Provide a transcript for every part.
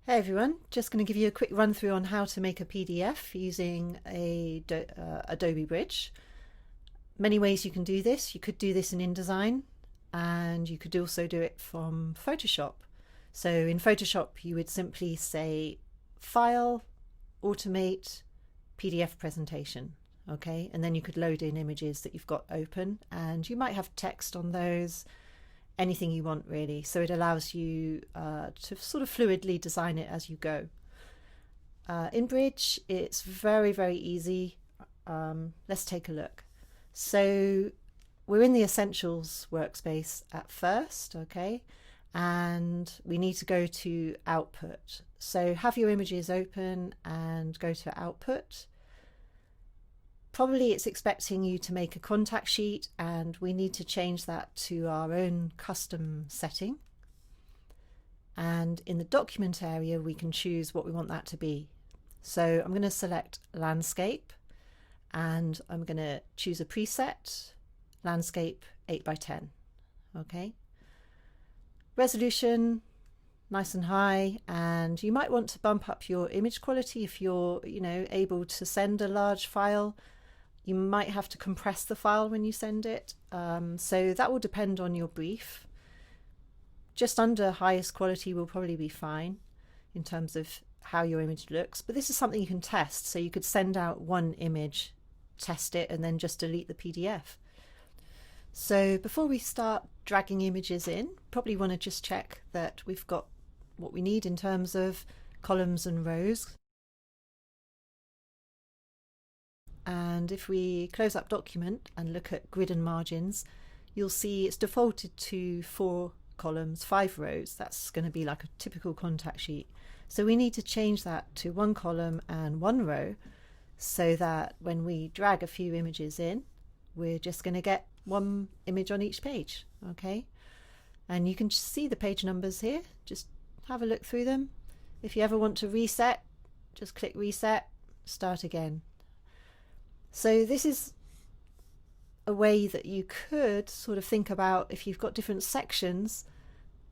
Hey everyone, just going to give you a quick run through on how to make a PDF using Adobe Bridge. Many ways you can do this. You could do this in InDesign and you could also do it from Photoshop. So in Photoshop you would simply say File, Automate, PDF Presentation. Okay, and then you could load in images that you've got open and you might have text on those, anything you want really. So it allows you to sort of fluidly design it as you go. In Bridge, it's very, very easy. Let's take a look. So we're in the Essentials workspace at first, okay? And we need to go to Output. So have your images open and go to Output. Probably it's expecting you to make a contact sheet and we need to change that to our own custom setting. And in the document area, we can choose what we want that to be. So I'm going to select landscape and I'm going to choose a preset, landscape 8x10. Okay. Resolution, nice and high, and you might want to bump up your image quality if you're, able to send a large file. You might have to compress the file when you send it. So that will depend on your brief. Just under highest quality will probably be fine in terms of how your image looks, but this is something you can test. So you could send out one image, test it, and then just delete the PDF. So before we start dragging images in, probably want to just check that we've got what we need in terms of columns and rows. And if we close up document and look at grid and margins, you'll see it's defaulted to 4 columns, 5 rows. That's going to be like a typical contact sheet. So we need to change that to 1 column and 1 row so that when we drag a few images in, we're just going to get 1 image on each page. Okay, and you can see the page numbers here. Just have a look through them. If you ever want to reset, just click reset, start again. So this is a way that you could sort of think about if you've got different sections,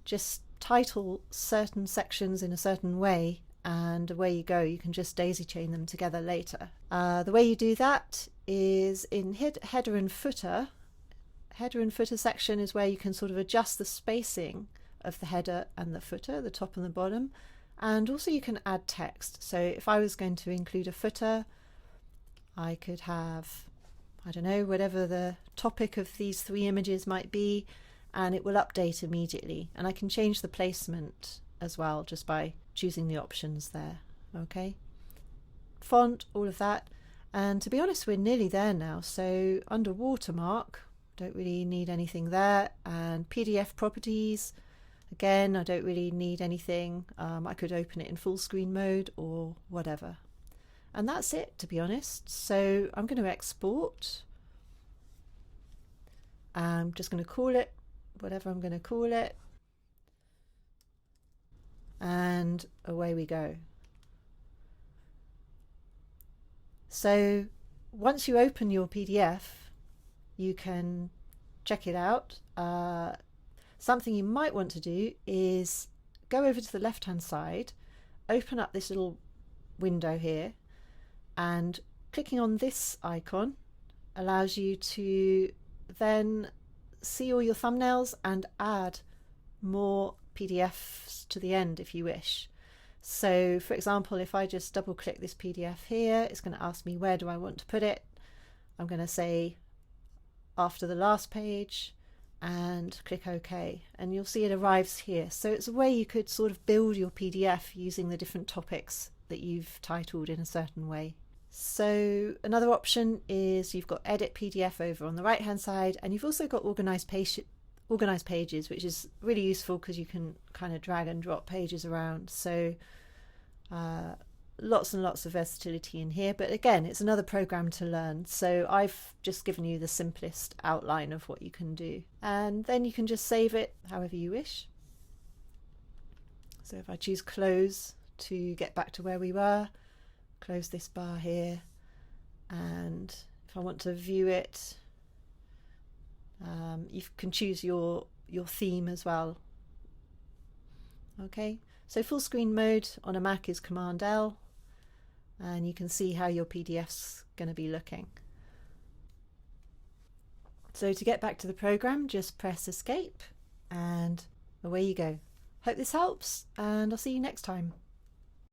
just title certain sections in a certain way and away you go. You can just daisy chain them together later. The way you do that is in header and footer. Header and footer section is where you can sort of adjust the spacing of the header and the footer, the top and the bottom, and also you can add text. So if I was going to include a footer, I could have, I don't know, whatever the topic of these 3 images might be, and it will update immediately. And I can change the placement as well just by choosing the options there. Okay, font, all of that. And to be honest, we're nearly there now. So under watermark, don't really need anything there. And PDF properties, again, I don't really need anything. I could open it in full screen mode or whatever. And that's it, to be honest. So I'm going to export. I'm just going to call it whatever I'm going to call it. And away we go. So once you open your PDF, you can check it out. Something you might want to do is go over to the left-hand side, open up this little window here, and clicking on this icon allows you to then see all your thumbnails and add more PDFs to the end if you wish. So for example, if I just double click this PDF here, it's going to ask me where do I want to put it. I'm going to say after the last page and click OK, and you'll see it arrives here. So it's a way you could sort of build your PDF using the different topics that you've titled in a certain way. So another option is you've got edit PDF over on the right hand side, and you've also got organized pages, which is really useful because you can kind of drag and drop pages around. So lots and lots of versatility in here, but again, it's another program to learn. So I've just given you the simplest outline of what you can do, and then you can just save it however you wish. So if I choose close to get back to where we were, close this bar here, and if I want to view it, you can choose your theme as well. Okay, so full screen mode on a Mac is Command L, and you can see how your PDF's going to be looking. So to get back to the program, just press Escape and away you go. Hope this helps, and I'll see you next time.